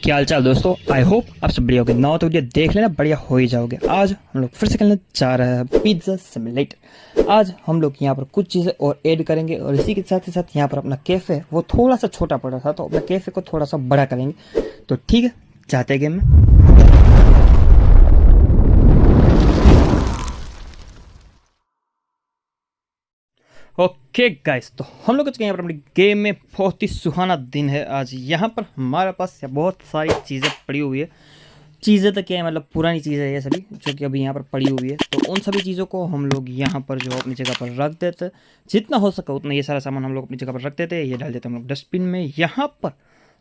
क्या हाल चाल दोस्तों, आई होप आप सब बढ़िया होगे। ना तो वीडियो देख लेना, बढ़िया हो ही जाओगे। आज हम लोग फिर से खेलने जा रहे हैं पिज्ज़ा सिमुलेटर। आज हम लोग यहाँ पर कुछ चीज़ें और ऐड करेंगे और इसी के साथ ही साथ यहाँ पर अपना कैफ़े वो थोड़ा सा छोटा पड़ा था, तो अपने कैफ़े को थोड़ा सा बड़ा करेंगे। तो ठीक है, जाते हैं गेम में। ओके गाइस, तो हम लोग यहाँ पर अपनी गेम में बहुत ही सुहाना दिन है आज। यहाँ पर हमारे पास बहुत सारी चीज़ें पड़ी हुई है। चीज़ें तो क्या है, मतलब पुरानी चीज़ें है ये सभी जो कि अभी यहाँ पर पड़ी हुई है। तो उन सभी चीज़ों को हम लोग यहाँ पर जो अपनी जगह पर रख देते, जितना हो सके उतना ये सारा सामान हम लोग अपनी जगह पर रख देते हैं। ये डाल देते हम लोग डस्टबिन में। यहाँ पर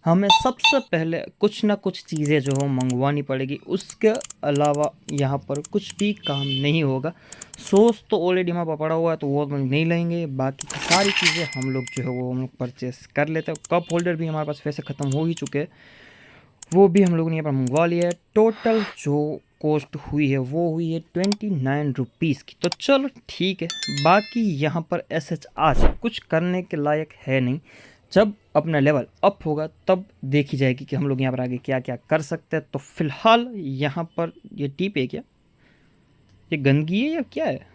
हमें सबसे पहले कुछ ना कुछ चीज़ें जो हो मंगवानी पड़ेगी, उसके अलावा यहाँ पर कुछ भी काम नहीं होगा। सॉस तो ऑलरेडी हमारे पास पड़ा हुआ है, तो वो हम नहीं लेंगे। बाकी की सारी चीज़ें हम लोग जो है वो हम लोग परचेस कर लेते हैं। कप होल्डर भी हमारे पास वैसे ख़त्म हो ही चुके हैं, वो भी हम लोगों ने यहाँ पर मंगवा लिया है। टोटल जो कॉस्ट हुई है वो हुई है 29 रुपीज़ की। तो चलो ठीक है, बाकी यहाँ पर एसएच आज कुछ करने के लायक है नहीं। जब अपना लेवल अप होगा तब देखी जाएगी कि हम लोग यहाँ पर आगे क्या क्या कर सकते हैं। तो फिलहाल यहाँ पर ये टीप है क्या, ये गंदगी है या क्या है?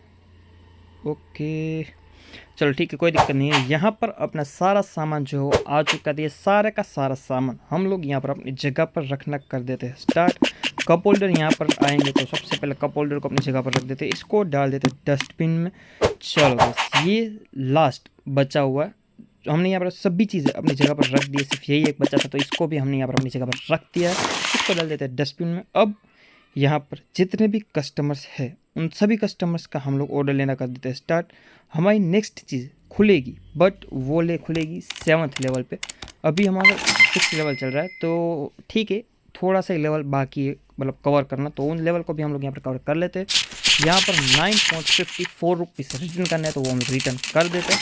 ओके चलो ठीक है, कोई दिक्कत नहीं है। यहाँ पर अपना सारा सामान जो हो आ चुका है। ये सारे का सारा सामान हम लोग यहाँ पर अपनी जगह पर रखना कर देते हैं स्टार्ट। कप होल्डर यहाँ पर आएंगे तो सबसे पहले कप होल्डर को अपनी जगह पर रख देते हैं। इसको डाल देते डस्टबिन में। चलो बस ये लास्ट बचा हुआ है, तो हमने यहाँ पर सभी चीज़ें अपनी जगह पर रख दी। सिर्फ यही एक बचा था, तो इसको भी हमने यहाँ पर अपनी जगह पर रख दिया है। इसको डाल देते हैं डस्टबिन में। अब यहाँ पर जितने भी कस्टमर्स हैं उन सभी कस्टमर्स का हम लोग ऑर्डर लेना कर देते हैं स्टार्ट। हमारी नेक्स्ट चीज़ खुलेगी, बट वो खुलेगी 7th लेवल पे। अभी हमारा 6th लेवल चल रहा है, तो ठीक है थोड़ा सा लेवल बाकी है मतलब कवर करना, तो उन लेवल को भी हम लोग यहाँ पर कवर कर लेते हैं। यहाँ पर 9.54 रुपीज़ रिटर्न करना है, तो वो हम रिटर्न कर देते हैं।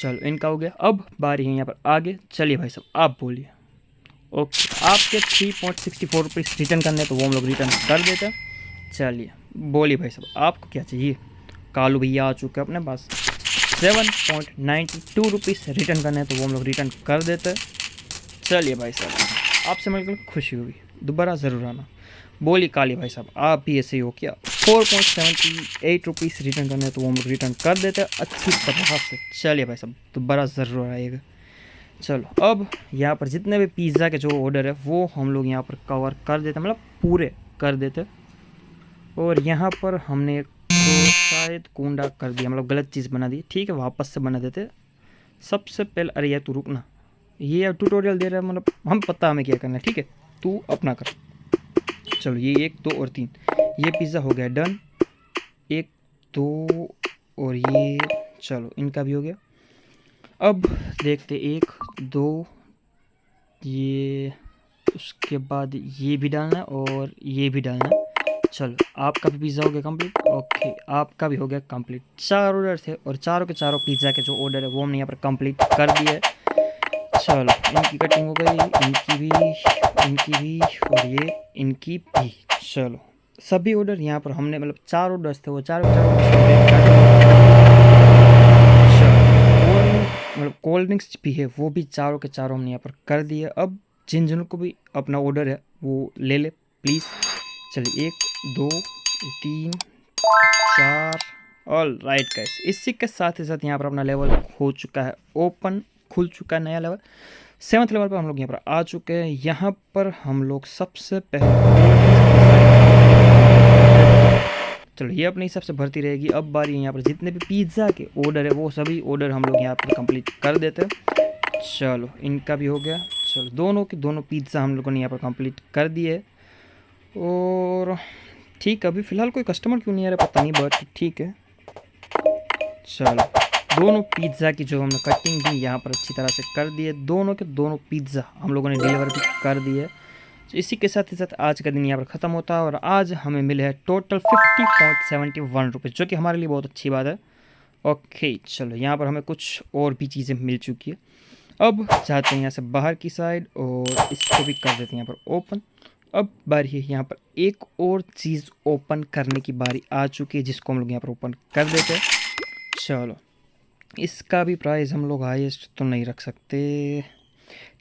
चलो इनका हो गया। अब बारी है यहाँ पर आगे। चलिए भाई साहब आप बोलिए। ओके, आपके 3.64 रुपीज़ रिटर्न करने, तो वो हम लोग रिटर्न कर देते हैं। चलिए बोलिए भाई साहब आपको क्या चाहिए। कालू भैया आ चुके हैं अपने पास। 7.92 रुपीज़ रिटर्न करने, तो वो हम लोग रिटर्न कर देते हैं। चलिए भाई साहब आपसे मिलकर खुशी हुई, दोबारा ज़रूर आना। बोलिए काली भाई साहब आप भी ऐसे ही हो क्या। 4.78 रुपीज़ रिटर्न करने, तो वो हम लोग रिटर्न कर देते हैं अच्छी तरह से। चलिए भाई साहब दोबारा ज़रूर आएगा। चलो अब यहाँ पर जितने भी पिज़्ज़ा के जो ऑर्डर है वो हम लोग यहाँ पर कवर कर देते हैं, मतलब पूरे कर देते। और यहाँ पर हमने तो शायद कूंडा कर दिया, मतलब गलत चीज़ बना दी। ठीक है वापस से बना देते। सबसे पहले अरे यार तू रुकना, ये ट्यूटोरियल दे रहा है, मतलब हम पता हमें क्या करना है। ठीक है तू अपना कर। चलो ये 1 2 और 3 ये पिज़्ज़ा हो गया डन। 1 2 और ये, चलो इनका भी हो गया। अब देखते 1 2 ये, उसके बाद ये भी डालना है और ये भी डालना है। चलो आपका भी पिज़्ज़ा हो गया कंप्लीट। ओके आपका भी हो गया कंप्लीट। 4 ऑर्डर थे और चारों के चारों पिज़्ज़ा के जो ऑर्डर है वो हमने यहाँ पर कंप्लीट कर दिया है। चलो इनकी कटिंग हो गई, इनकी भी और ये इनकी भी। चलो सभी ऑर्डर यहाँ पर हमने, मतलब 4 ऑर्डर्स थे वो चारों के चारों कंप्लीट कर दिए। मतलब कोल्ड ड्रिंक्स भी है वो भी चारों के चारों हमने यहाँ पर कर दिए। अब जिन जिन को भी अपना ऑर्डर है वो ले ले प्लीज़। चलिए 1 2 3 4 ऑल राइट गाइस। इसी के साथ ही साथ यहाँ पर अपना लेवल हो चुका है ओपन, खुल चुका है नया लेवल। 7th लेवल पर हम लोग यहाँ पर आ चुके हैं। यहाँ पर हम लोग सबसे पहले, चलो ये अपने हिसाब से भरती रहेगी। अब बारी है यहाँ पर जितने भी पिज़्ज़ा के ऑर्डर है वो सभी ऑर्डर हम लोग यहाँ पर कंप्लीट कर देते हैं। चलो इनका भी हो गया। चलो दोनों के दोनों पिज़्ज़ा हम लोगों ने यहाँ पर कंप्लीट कर दिए। और ठीक अभी फ़िलहाल कोई कस्टमर क्यों नहीं आ रहा पता नहीं, बट ठीक है। चलो दोनों पिज़्ज़ा की जो हमने कटिंग भी यहाँ पर अच्छी तरह से कर दी है। दोनों के दोनों पिज़्ज़ा हम लोगों ने डिलीवर भी कर दिए। तो इसी के साथ ही साथ आज का दिन यहाँ पर ख़त्म होता है। और आज हमें मिले हैं टोटल 50.71 रुपीज़, जो कि हमारे लिए बहुत अच्छी बात है। ओके चलो यहाँ पर हमें कुछ और भी चीज़ें मिल चुकी है। अब जाते हैं यहाँ से बाहर की साइड और इसको भी कर देते हैं यहाँ पर ओपन। अब बारी है यहाँ पर एक और चीज़ ओपन करने की बारी आ चुकी है, जिसको हम लोग यहाँ पर ओपन कर देते हैं। चलो इसका भी प्राइस हम लोग हाईएस्ट तो नहीं रख सकते,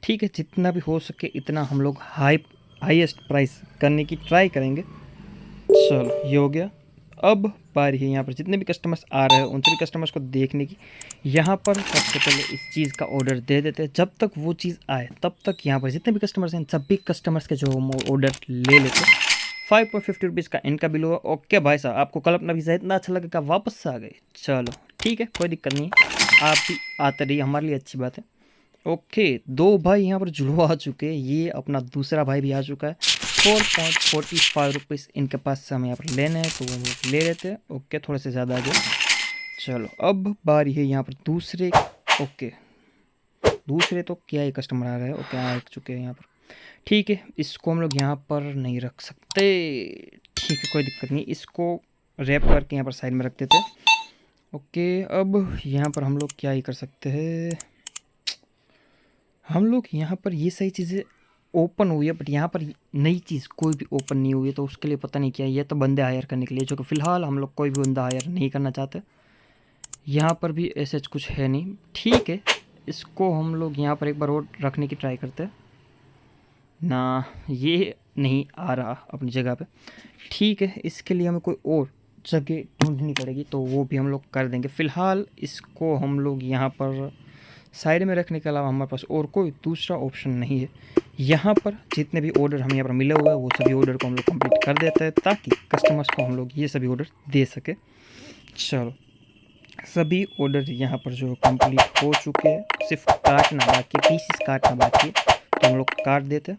ठीक है, जितना भी हो सके इतना हम लोग हाईएस्ट प्राइस करने की ट्राई करेंगे। चलो ये हो गया। अब बारी है यहाँ पर जितने भी कस्टमर्स आ रहे हैं उन सभी कस्टमर्स को देखने की। यहाँ पर सबसे पहले इस चीज़ का ऑर्डर दे देते हैं। जब तक वो चीज़ आए तब तक यहाँ पर जितने भी कस्टमर्स हैं सभी कस्टमर्स के जो हम ऑर्डर ले लेते हैं। 5.50 रुपीज़ का इनका बिल हुआ। ओके भाई साहब, आपको कल अपना वीज़ा इतना अच्छा लगेगा, वापस आ गए। चलो ठीक है, कोई दिक्कत नहीं है, आप भी आते रहिए, हमारे लिए अच्छी बात है। ओके, 2 भाई यहाँ पर जुड़वा आ चुके हैं। ये अपना दूसरा भाई भी आ चुका है। 4.45 रुपीज़ इनके पास से हमें यहाँ पर लेने हैं तो वो हम लोग ले लेते हैं। ओके, थोड़े से ज़्यादा आ गए। चलो अब बारी है यहाँ पर दूसरे। ओके, दूसरे तो क्या ही कस्टमर आ रहे हैं। ओके, आ चुके हैं यहाँ पर। ठीक है, इसको हम लोग यहाँ पर नहीं रख सकते। ठीक है, कोई दिक्कत नहीं, इसको रैप करके यहाँ पर साइड में रख देते हैं। ओके, अब यहाँ पर हम लोग क्या ही कर सकते हैं। हम लोग यहाँ पर ये सही चीज़ें ओपन हुई है, बट यहाँ पर नई चीज़ कोई भी ओपन नहीं हुई है, तो उसके लिए पता नहीं क्या है। ये तो बंदे हायर करने के लिए, जो कि फ़िलहाल हम लोग कोई भी बंदा हायर नहीं करना चाहते। यहाँ पर भी ऐसे कुछ है नहीं। ठीक है, इसको हम लोग यहाँ पर एक बार और रखने की ट्राई करते हैं ना। ये नहीं आ रहा अपनी जगह पे। ठीक है, इसके लिए हमें कोई और जगह ढूंढनी पड़ेगी, तो वो भी हम लोग कर देंगे। फ़िलहाल इसको हम लोग यहाँ पर साइड में रखने के अलावा हमारे पास और कोई दूसरा ऑप्शन नहीं है। यहाँ पर जितने भी ऑर्डर हमें यहाँ पर मिले हुए हैं वो सभी ऑर्डर को हम लोग कंप्लीट कर देते हैं, ताकि कस्टमर्स को हम लोग ये सभी ऑर्डर दे सके। चलो, सभी ऑर्डर यहाँ पर जो कंप्लीट हो चुके हैं, सिर्फ काटना बाकी, पीसेस काटना बाकी, तो हम लोग काट देते हैं।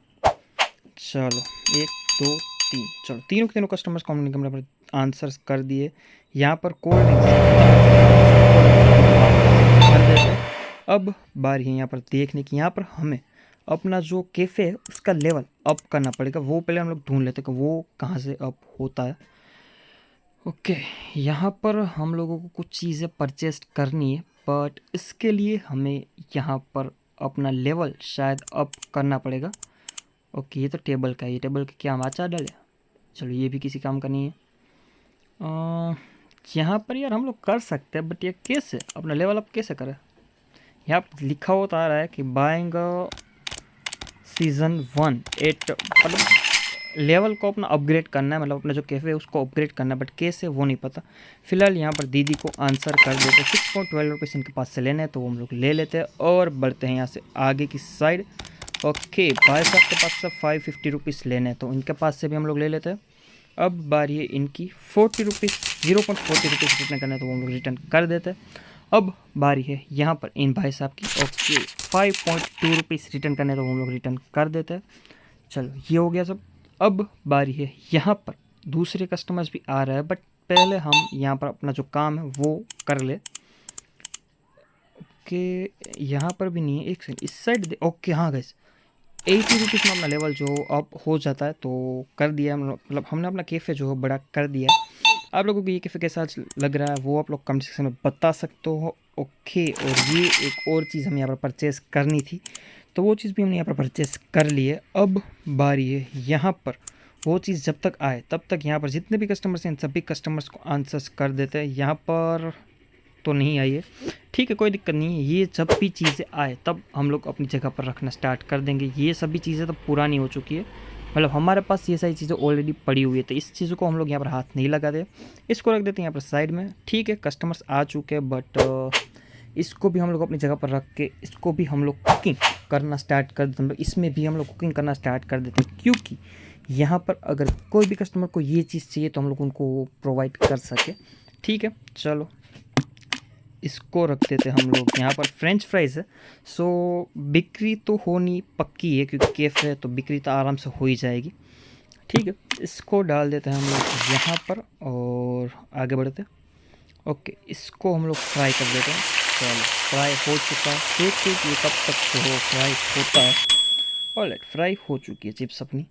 चलो 1 2 3, चलो तीनों के तीनों कस्टमर्स को हमने कैमरा पर आंसर्स कर दिए। यहाँ पर कोल्ड ड्रिंक्स कर देते हैं। अब बारी है यहाँ पर देखने की। यहाँ पर हमें अपना जो कैफ़े है उसका लेवल अप करना पड़ेगा। वो पहले हम लोग ढूंढ लेते हैं कि वो कहाँ से अप होता है। ओके, यहाँ पर हम लोगों को कुछ चीज़ें परचेज करनी है, बट इसके लिए हमें यहाँ पर अपना लेवल शायद अप करना पड़ेगा। ओके, ये तो टेबल का है। ये टेबल का क्या हम आचार डालें? चलो, ये भी किसी काम का नहीं है। यहाँ पर यार हम लोग कर सकते हैं, बट ये कैसे अपना लेवल अप कैसे करें? यहाँ पर लिखा होता आ रहा है कि बाइंग सीज़न 1 8, मतलब लेवल को अपना अपग्रेड करना है, मतलब अपना जो कैफ़े है उसको अपग्रेड करना है, बट कैसे वो नहीं पता। फिलहाल यहाँ पर दीदी को आंसर कर देते। 6.12 रुपीज़ इनके पास से लेने हैं तो वो हम लोग ले लेते हैं और बढ़ते हैं यहाँ से आगे की साइड। ओके, भाई साहब के पास से 550 रुपीज़ लेने हैं तो इनके पास से भी हम लोग ले लेते हैं। अब बारी है इनकी 40 रुपीज़, 0.40 रुपीज़ रिटर्न करना है तो वो हम लोग रिटर्न कर देते हैं। अब बारी है यहाँ पर इन भाई साहब की। ओके, 5.2 रुपीज़ रिटर्न करने तो हम लोग रिटर्न कर देते हैं। चलो, ये हो गया सब। अब बारी है यहाँ पर दूसरे कस्टमर्स भी आ रहे हैं, बट पहले हम यहाँ पर अपना जो काम है वो कर ले। ओके, यहाँ पर भी नहीं है, एक सेकंड, इस साइड दे। ओके हाँ गाइस, 80 रुपीज़ में अपना लेवल जो अप हो जाता है तो कर दिया हम लोग, मतलब हमने अपना कैफ़े जो है बड़ा कर दिया। आप लोगों को ये कैफ़े कैसा लग रहा है वो आप लोग कमेंट सेक्शन में बता सकते हो। ओके, और ये एक और चीज़ हमें यहाँ पर परचेज़ करनी थी तो वो चीज़ भी हमने यहाँ पर परचेज़ कर ली है। अब बारी है यहाँ पर वो चीज़ जब तक आए तब तक यहाँ पर जितने भी कस्टमर्स हैं इन सभी कस्टमर्स को आंसर्स कर देते हैं। यहाँ पर तो नहीं आई है, ठीक है कोई दिक्कत नहीं है। ये जब भी चीज़ें आए तब हम लोग अपनी जगह पर रखना स्टार्ट कर देंगे। ये सभी चीज़ें तो पुरानी हो चुकी है, मतलब हमारे पास ये सारी चीज़ें ऑलरेडी पड़ी हुई है, तो इस चीज़ों को हम लोग यहाँ पर हाथ नहीं लगाते, इसको रख देते हैं यहाँ पर साइड में। ठीक है, कस्टमर्स आ चुके हैं, बट इसको भी हम लोग अपनी जगह पर रख के इसको भी हम लोग कुकिंग करना स्टार्ट कर देते हैं। इसमें भी हम लोग कुकिंग करना स्टार्ट कर देते हैं, क्योंकि यहाँ पर अगर कोई भी कस्टमर को ये चीज़ चाहिए तो हम लोग उनको प्रोवाइड कर सके। ठीक है, चलो इसको रख देते हैं हम लोग यहाँ पर। फ्रेंच फ्राइज़ है, सो बिक्री तो होनी पक्की है क्योंकि कैफ़े है तो बिक्री तो आराम से हो ही जाएगी। ठीक है, इसको डाल देते हैं हम लोग यहाँ पर और आगे बढ़ते हैं। ओके, इसको हम लोग फ्राई कर देते हैं। चलो, फ्राई हो चुका है, देखिए कि कब तक जो फ्राई होता है। ऑलराइट, फ्राई हो चुकी है चिप्स अपनी।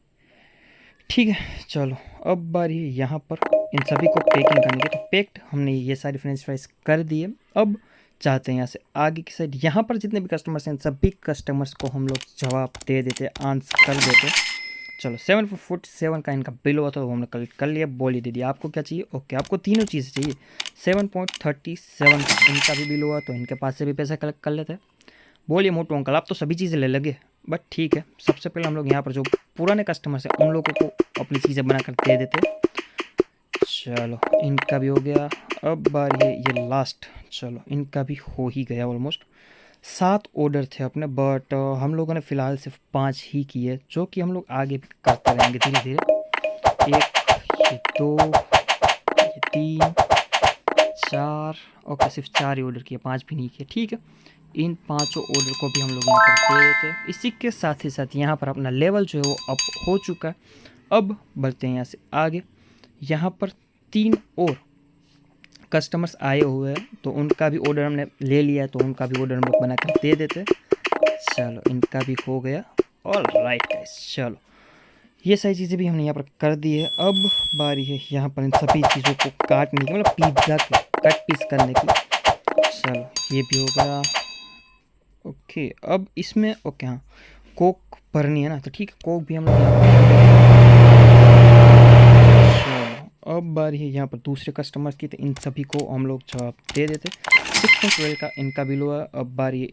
ठीक है, चलो अब बारी है यहाँ पर इन सभी को पैकिंग करने की। तो पैक्ड हमने ये सारी फ्रेंच फ्राइज कर दिए। अब चाहते हैं यहाँ से आगे की साइड, यहाँ पर जितने भी कस्टमर्स हैं सभी कस्टमर्स को हम लोग जवाब दे देते, आंसर कर देते। चलो 7.47 का इनका बिल हुआ था वो हमने कलेक्ट कर लिया। बोली दे दिया आपको क्या चाहिए। ओके, आपको तीनों चीज़ें चाहिए। 7.37 का इनका भी बिल हुआ तो इनके पास से भी पैसा कलेक्ट कर लेते हैं। बोलिए मोटू अंकल आप तो सभी चीज़ें ले लगे, बट ठीक है। सबसे पहले हम लोग यहाँ पर जो पुराने कस्टमर्स हैं उन लोगों को अपनी चीज़ें बना कर दे देते। चलो इनका भी हो गया। अब बारी है ये लास्ट, चलो इनका भी हो ही गया ऑलमोस्ट। 7 ऑर्डर थे अपने, बट हम लोगों ने फ़िलहाल सिर्फ 5 ही किए, जो कि हम लोग आगे भी करते रहेंगे धीरे धीरे। 1, ये 2, ये 3, 4, ओके सिर्फ 4 ही ऑर्डर किए, 5 भी नहीं किए, ठीक है। इन 5 ऑर्डर को भी हम लोग यहाँ पर दे देते हैं। इसी के साथ ही साथ यहाँ पर अपना लेवल जो है वो अप हो चुका है। अब बढ़ते हैं यहाँ से आगे। यहाँ पर 3 और कस्टमर्स आए हुए हैं, तो उनका भी ऑर्डर हमने ले लिया है, तो उनका भी ऑर्डर हम लोग बना कर दे देते। चलो इनका भी हो गया। ऑल राइट गाइस, चलो ये सारी चीज़ें भी हमने यहाँ पर कर दी है। अब बारी है यहाँ पर इन सभी चीज़ों को काटने की, मतलब पिज़्ज़ा के कट पीस करने की। चलो ये भी हो गया। ओके अब इसमें ओके हाँ कोक भरनी है ना, तो ठीक है कोक भी हम लोग अब बारी है यहाँ पर दूसरे कस्टमर्स की, तो इन सभी को हम लोग जवाब दे देते। 6.12 का इनका बिल हुआ। अब बारी है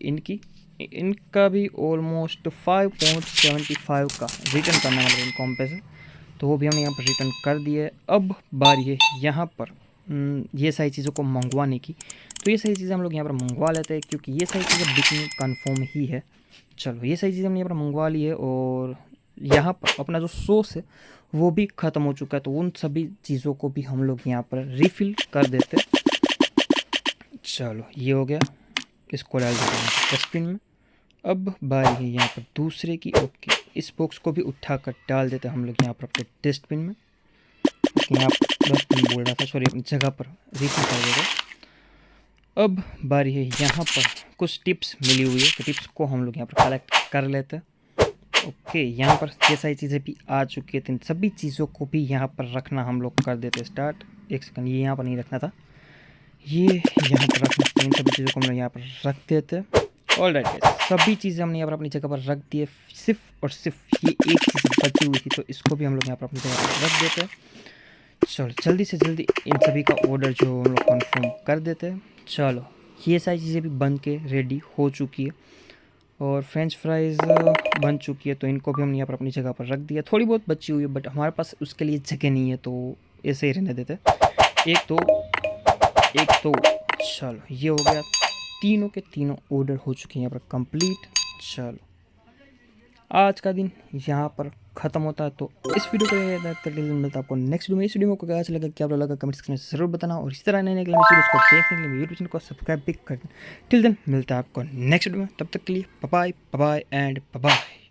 इनका भी ऑलमोस्ट 5.75 का रिटर्न करना है, मतलब इनको हम पैसे, तो वो भी हमने यहाँ पर रिटर्न कर दिए। अब बारी है यहाँ पर ये सारी चीज़ों को मंगवाने की, तो ये सारी चीज़ें हम लोग यहाँ पर मंगवा लेते हैं, क्योंकि ये सारी चीज़ें बिकनी कन्फर्म ही है। चलो ये सारी चीज़ें हमने यहाँ पर मंगवा ली है, और यहाँ पर अपना जो सॉस है वो भी ख़त्म हो चुका है, तो उन सभी चीज़ों को भी हम लोग यहाँ पर रिफ़िल कर देते। चलो ये हो गया, इसको डाल देते हैं डस्टबिन में। अब बारी है यहाँ पर दूसरे की। ओके इस बॉक्स को भी उठा कर डाल देते हम लोग यहाँ पर अपने डस्टबिन में। यहाँ पर डस्टबिन बोल रहा था, सॉरी अपनी जगह पर रिफ़िल कर देते। अब बारी है यहाँ पर कुछ टिप्स मिली हुई है, तो टिप्स को हम लोग यहाँ पर कलेक्ट कर लेते हैं। ओके यहाँ पर ये सारी चीज़ें भी आ चुकी है, तो इन सभी चीज़ों को भी यहाँ पर रखना हम लोग कर देते स्टार्ट। एक सेकंड, ये यहाँ पर नहीं रखना था, ये यहाँ पर रखना, इन सभी चीज़ों को हम लोग यहाँ पर रख देते। ऑल राइट सभी चीज़ें हमने यहाँ पर अपनी जगह पर रख दी है, सिर्फ और सिर्फ ये एक चीज़ बची हुई थी, तो इसको भी हम लोग यहाँ पर अपनी जगह पर रख देते। चलो जल्दी से जल्दी इन सभी का ऑर्डर जो हम लोग कन्फर्म कर देते हैं। चलो ये सारी चीज़ें भी बन के रेडी हो चुकी है, और फ्रेंच फ्राइज़ बन चुकी है, तो इनको भी हमने यहाँ पर अपनी जगह पर रख दिया। थोड़ी बहुत बची हुई है, बट हमारे पास उसके लिए जगह नहीं है, तो ऐसे ही रहने देते। एक तो चलो ये हो गया, तीनों के तीनों ऑर्डर हो चुके हैं यहाँ पर कंप्लीट। चलो आज का दिन यहाँ पर ख़त्म होता है, तो इस वीडियो को मिलता है आपको नेक्स्ट वीडियो में। इस वीडियो में कैसा लगा, क्या लगा, कमेंट सेक्शन में ज़रूर बताना, और इस तरह नए नए वीडियोस को देखने के लिए यूट्यूब चैनल को सब्सक्राइब भी करना। टिल देन मिलता है आपको नेक्स्ट वीडियो में, तब तक के लिए बाय बाय एंड बाय।